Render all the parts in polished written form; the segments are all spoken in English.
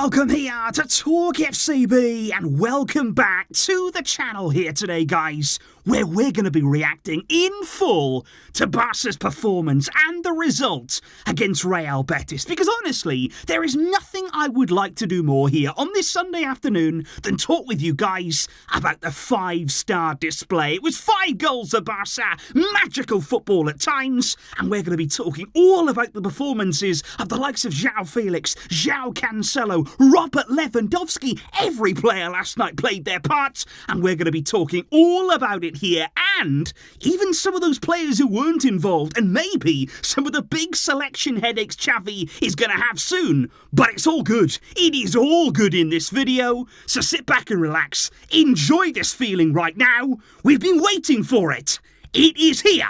welcome here to TalkFCB and welcome back to the channel here today, guys, where we're going to be reacting in full to Barca's performance and the result against Real Betis. Because honestly, there is nothing I would like to do more here on this Sunday afternoon than talk with you guys about the 5-star display. It was 5 goals of Barca, magical football at times, and we're going to be talking all about the performances of the likes of Joao Felix, Joao Cancelo, Robert Lewandowski. Every player last night played their part, and we're going to be talking all about it here, and even some of those players who weren't involved, and maybe some of the big selection headaches Xavi is going to have soon. But it's all good. It is all good in this video, so sit back and relax. Enjoy this feeling right now. We've been waiting for it. It is here.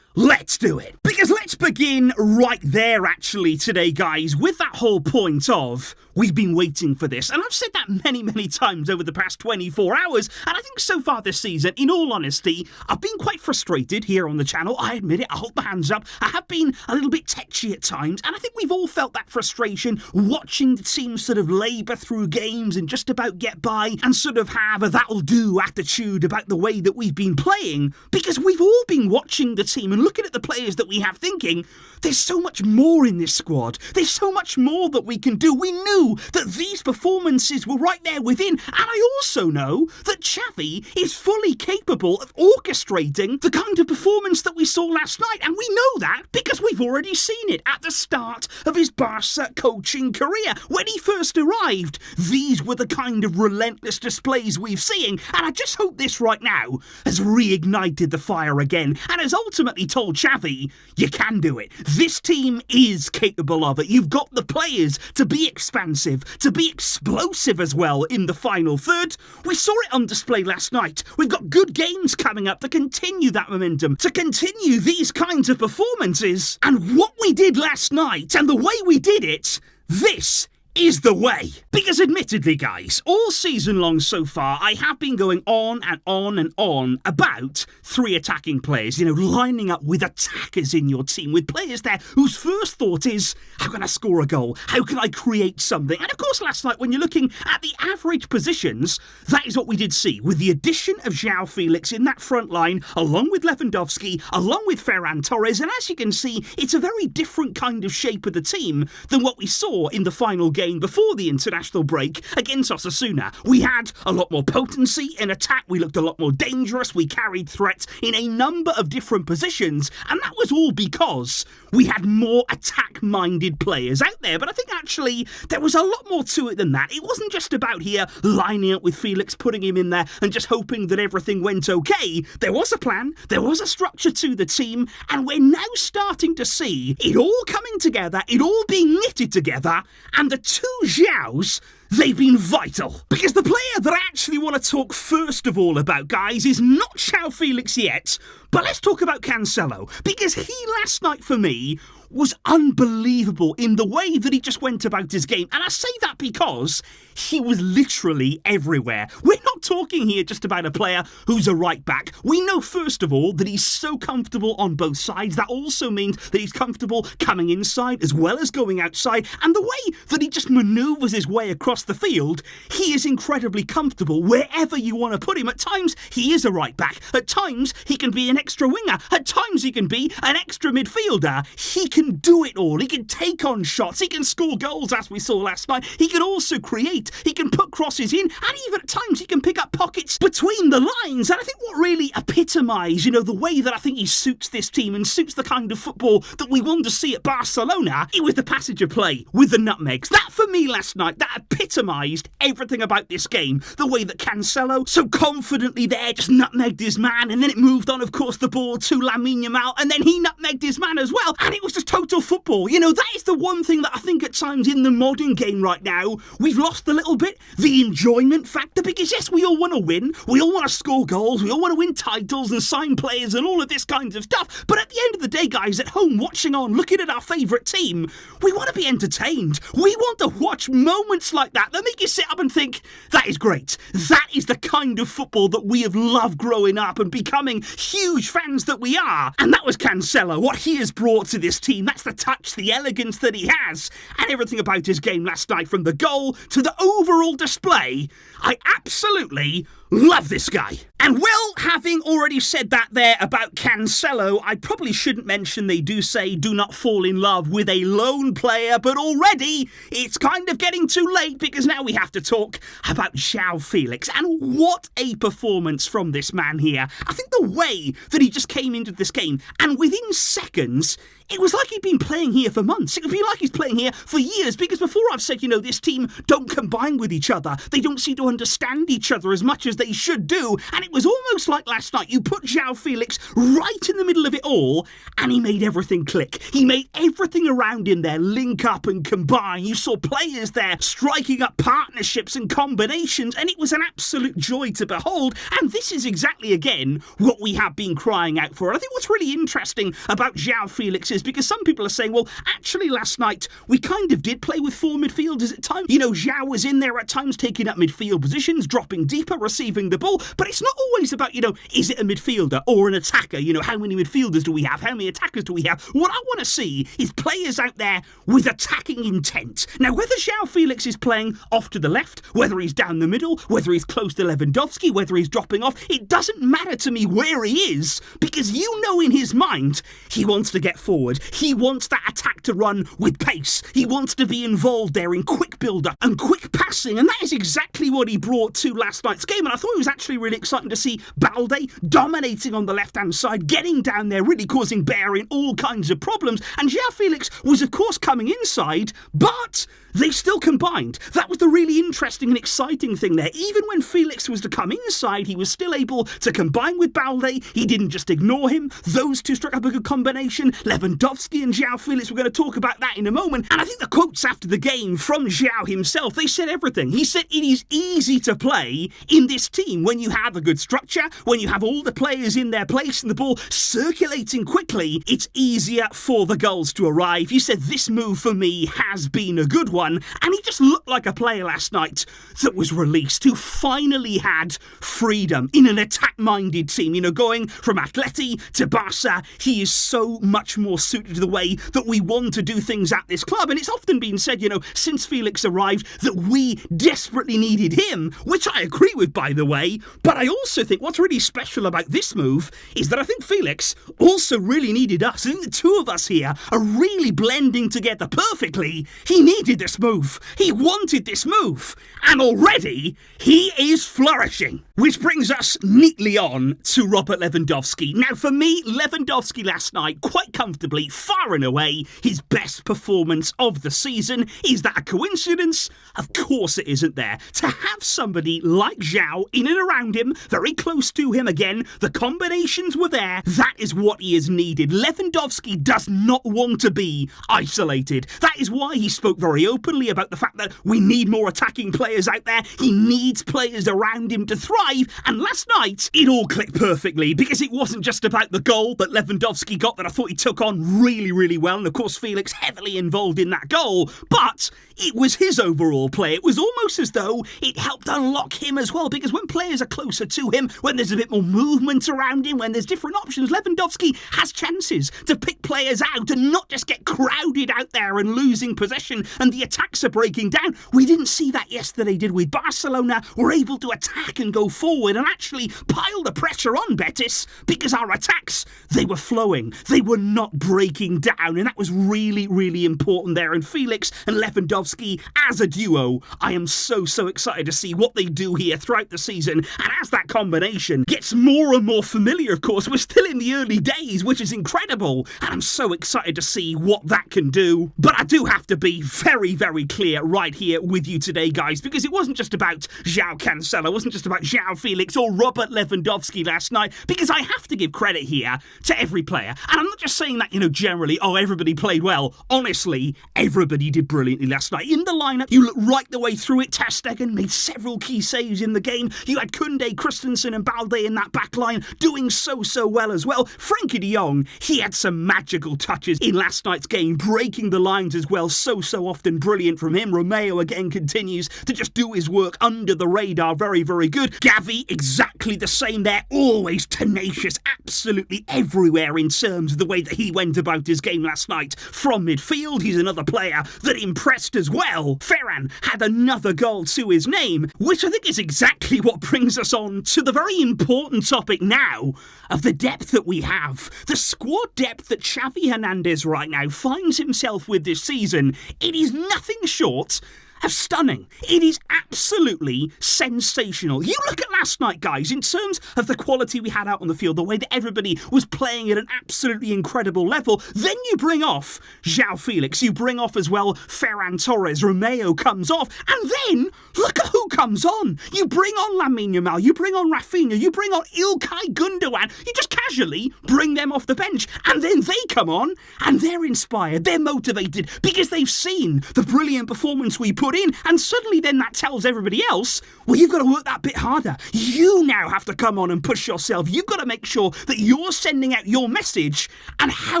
Let's do it. Because let's begin right there actually today, guys, with that whole point of we've been waiting for this. And I've said that many times over the past 24 hours. And I think so far this season, in all honesty, I've been quite frustrated here on the channel. I admit it. I hold my hands up. I have been a little bit tetchy at times. And I think we've all felt that frustration watching the team sort of labour through games and just about get by and sort of have a that'll do attitude about the way that we've been playing. Because we've all been watching the team and looking at the players that we have thinking, there's so much more in this squad. There's so much more that we can do. We knew that these performances were right there within. And I also know that Xavi is fully capable of orchestrating the kind of performance that we saw last night. And we know that because we've already seen it at the start of his Barca coaching career. When he first arrived, these were the kind of relentless displays we've seen. And I just hope this right now has reignited the fire again and has ultimately told Xavi, you can do it. This team is capable of it. You've got the players to be expansive, to be explosive as well in the final third. We saw it on display last night. We've got good games coming up to continue that momentum, to continue these kinds of performances. And what we did last night and the way we did it, this is the way. Because admittedly, guys, all season long so far, I have been going on and on and on about 3 attacking players, lining up with attackers in your team, with players there whose first thought is, how can I score a goal? How can I create something? And of course, last night, when you're looking at the average positions, that is what we did see, with the addition of Joao Felix in that front line, along with Lewandowski, along with Ferran Torres, and as you can see, it's a very different kind of shape of the team than what we saw in the final game before the international break against Osasuna. We had a lot more potency in attack, we looked a lot more dangerous, we carried threats in a number of different positions, and that was all because we had more attack-minded players out there. But I think actually there was a lot more to it than that. It wasn't just about here lining up with Felix, putting him in there and just hoping that everything went okay. There was a plan, there was a structure to the team, and we're now starting to see it all coming together, it all being knitted together, and the 2 Joaos, they've been vital. Because the player that I actually want to talk first of all about, guys, is not Xiao Félix yet, but let's talk about Cancelo. Because he last night for me was unbelievable in the way that he just went about his game. And I say that because he was literally everywhere. We're not talking here just about a player who's a right back. We know, first of all, that he's so comfortable on both sides. That also means that he's comfortable coming inside as well as going outside. And the way that he just maneuvers his way across the field, he is incredibly comfortable wherever you want to put him. At times, he is a right back. At times, he can be an extra winger. At times, he can be an extra midfielder. He can do it all. He can take on shots. He can score goals, as we saw last night. He can also create. He can put crosses in. And even at times, he can pick up pockets between the lines. And I think what really epitomised, the way that I think he suits this team and suits the kind of football that we want to see at Barcelona, it was the passage of play with the nutmegs. That, for me, last night, that epitomised everything about this game. The way that Cancelo, so confidently there, just nutmegged his man. And then it moved on, of course, the ball to Lamine Yamal. And then he nutmegged his man as well. And it was just total football. That is the one thing that I think at times in the modern game right now, we've lost a little bit, the enjoyment factor, because yes, we we all want to win, we all want to score goals, we all want to win titles and sign players and all of this kinds of stuff, but at the end of the day, guys, at home, watching on, looking at our favourite team, we want to be entertained. We want to watch moments like that make you sit up and think, that is great. That is the kind of football that we have loved growing up and becoming huge fans that we are. And that was Cancelo, what he has brought to this team. That's the touch, the elegance that he has, and everything about his game last night, from the goal to the overall display. I absolutely love this guy. And well, having already said that there about Cancelo, I probably shouldn't mention they do say do not fall in love with a lone player, but already it's kind of getting too late, because now we have to talk about Xiao Félix. And what a performance from this man here. I think the way that he just came into this game, and within seconds, it was like he'd been playing here for months. It would be like he's playing here for years, because before I've said, this team don't combine with each other. They don't seem to understand each other as much as they should do. And it was almost like last night, you put Joao Felix right in the middle of it all, and he made everything click. He made everything around him there link up and combine. You saw players there striking up partnerships and combinations, and it was an absolute joy to behold. And this is exactly, again, what we have been crying out for. I think what's really interesting about Joao Felix is because some people are saying, well, actually last night we kind of did play with four midfielders at times. Joao was in there at times taking up midfield positions, dropping deeper, receiving the ball, but it's not always about, is it a midfielder or an attacker? How many midfielders do we have? How many attackers do we have? What I want to see is players out there with attacking intent. Now, whether Joao Felix is playing off to the left, whether he's down the middle, whether he's close to Lewandowski, whether he's dropping off, it doesn't matter to me where he is, because in his mind, he wants to get forward. He wants that attack to run with pace. He wants to be involved there in quick build-up and quick passing, and that is exactly what he brought to last night's game. And I thought it was actually really exciting to see Balde dominating on the left-hand side, getting down there, really causing Bearing all kinds of problems. And Xiao Félix was, of course, coming inside, but they still combined. That was the really interesting and exciting thing there. Even when Felix was to come inside, he was still able to combine with Balde. He didn't just ignore him. Those two struck up a good combination. Lewandowski and Joao Felix, we're going to talk about that in a moment. And I think the quotes after the game from Joao himself, they said everything. He said it is easy to play in this team when you have a good structure, when you have all the players in their place and the ball circulating quickly, it's easier for the goals to arrive. He said this move for me has been a good one. And he just looked like a player last night that was released, who finally had freedom in an attack-minded team. Going from Atleti to Barça, he is so much more suited to the way that we want to do things at this club. And it's often been said, since Felix arrived, that we desperately needed him, which I agree with, by the way. But I also think what's really special about this move is that I think Felix also really needed us. I think the two of us here are really blending together perfectly. He needed this move. He wanted this move. And already, he is flourishing. Which brings us neatly on to Robert Lewandowski. Now, for me, Lewandowski last night, quite comfortably, far and away, his best performance of the season. Is that a coincidence? Of course it isn't there. To have somebody like Joao in and around him, very close to him again, the combinations were there, that is what he has needed. Lewandowski does not want to be isolated. That is why he spoke very openly about the fact that we need more attacking players out there. He needs players around him to thrive. And last night, it all clicked perfectly, because it wasn't just about the goal that Lewandowski got that I thought he took on really, really well. And of course, Felix heavily involved in that goal. But it was his overall play. It was almost as though it helped unlock him as well, because when players are closer to him, when there's a bit more movement around him, when there's different options, Lewandowski has chances to pick players out and not just get crowded out there and losing possession and the attacks are breaking down. We didn't see that yesterday, did we? Barcelona were able to attack and go forward and actually pile the pressure on Betis, because our attacks, they were flowing. They were not breaking down, and that was really, really important there. And Felix and Lewandowski as a duo, I am so excited to see what they do here throughout the season. And as that combination gets more and more familiar, of course, we're still in the early days, which is incredible, and I'm so excited to see what that can do. But I do have to be very, very clear right here with you today, guys, because it wasn't just about Joao Cancelo, it wasn't just about Joao Felix or Robert Lewandowski last night, because I have to give credit here to every player. And I'm not just saying that, generally, everybody played well. Honestly, everybody did brilliantly last night. right in the lineup. You look right the way through it. Ter Stegen made several key saves in the game. You had Koundé, Christensen and Balde in that back line doing so well as well. Frenkie de Jong, he had some magical touches in last night's game, breaking the lines as well. So often brilliant from him. Romeo again continues to just do his work under the radar. Very good. Xavi, exactly the same there. Always tenacious, absolutely everywhere in terms of the way that he went about his game last night. From midfield, he's another player that impressed as well. Ferran had another goal to his name, which I think is exactly what brings us on to the very important topic now of the depth that we have. The squad depth that Xavi Hernandez right now finds himself with this season, it is nothing short of stunning. It is absolutely sensational. You look at last night, guys, in terms of the quality we had out on the field, the way that everybody was playing at an absolutely incredible level. Then you bring off Joao Felix, you bring off as well Ferran Torres, Romeo comes off, and then look at who comes on. You bring on Lamine Yamal, you bring on Rafinha, you bring on Ilkay Gundogan, you just casually bring them off the bench, and then they come on, and they're inspired, they're motivated, because they've seen the brilliant performance we put in, and suddenly then that tells everybody else, well, you've got to work that bit harder. You now have to come on and push yourself. You've got to make sure that you're sending out your message. And how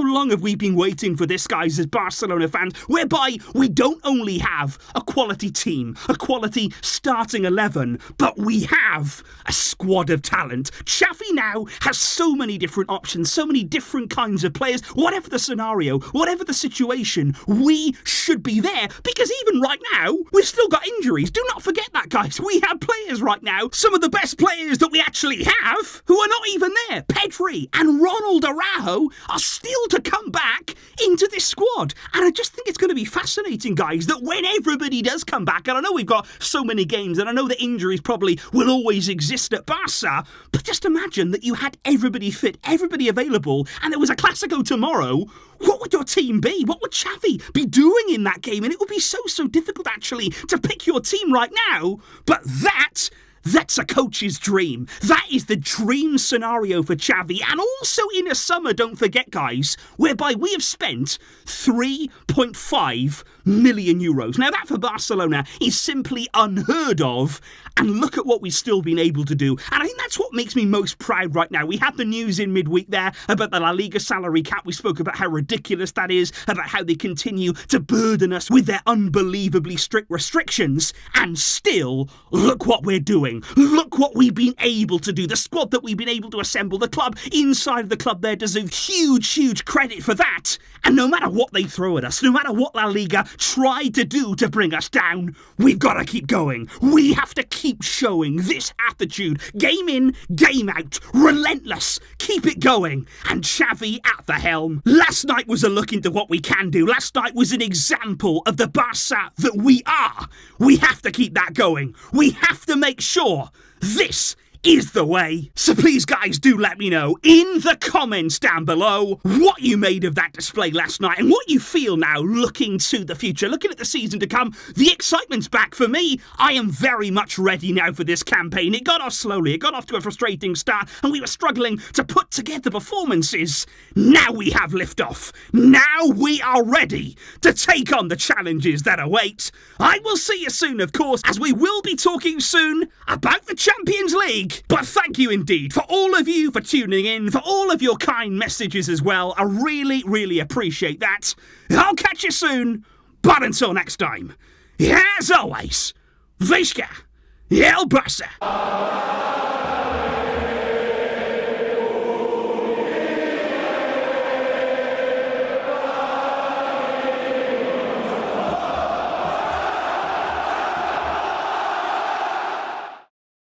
long have we been waiting for this, guys, as Barcelona fans, whereby we don't only have a quality team, a quality starting 11, but we have a squad of talent. Xavi now has so many different options, so many different kinds of players. Whatever the scenario, whatever the situation, we should be there, because even right now, we've still got injuries. Do not forget that, guys. We have players right now, some of the best players that we actually have, who are not even there. Pedri and Ronald Araujo are still to come back into this squad. And I just think it's going to be fascinating, guys, that when everybody does come back, and I know we've got so many games, and I know that injuries probably will always exist at Barca, but just imagine that you had everybody fit, everybody available, and there was a Clásico tomorrow. What would your team be? What would Xavi be doing in that game? And it would be so difficult, actually, to pick your team right now. But that's a coach's dream. That is the dream scenario for Xavi. And also in a summer, don't forget, guys, whereby we have spent 3.5 million euros. Now, that for Barcelona is simply unheard of. And look at what we've still been able to do. And I think that's what makes me most proud right now. We had the news in midweek there about the La Liga salary cap. We spoke about how ridiculous that is, about how they continue to burden us with their unbelievably strict restrictions. And still, look what we're doing. Look what we've been able to do. The squad that we've been able to assemble, the club inside of the club there deserves huge credit for that. And no matter what they throw at us, no matter what La Liga try to do to bring us down, we've got to keep going. We have to keep showing this attitude. Game in, game out. Relentless. Keep it going. And Xavi at the helm. Last night was a look into what we can do. Last night was an example of the Barça that we are. We have to keep that going. We have to make sure this is the way. So please, guys, do let me know in the comments down below what you made of that display last night and what you feel now looking to the future, looking at the season to come. The excitement's back for me. I am very much ready now for this campaign. It got off slowly. It got off to a frustrating start and we were struggling to put together performances. Now we have liftoff. Now we are ready to take on the challenges that await. I will see you soon, of course, as we will be talking soon about the Champions League. But thank you indeed for all of you for tuning in, for all of your kind messages as well. I really appreciate that. I'll catch you soon, but until next time, as always, Visca, El Barça.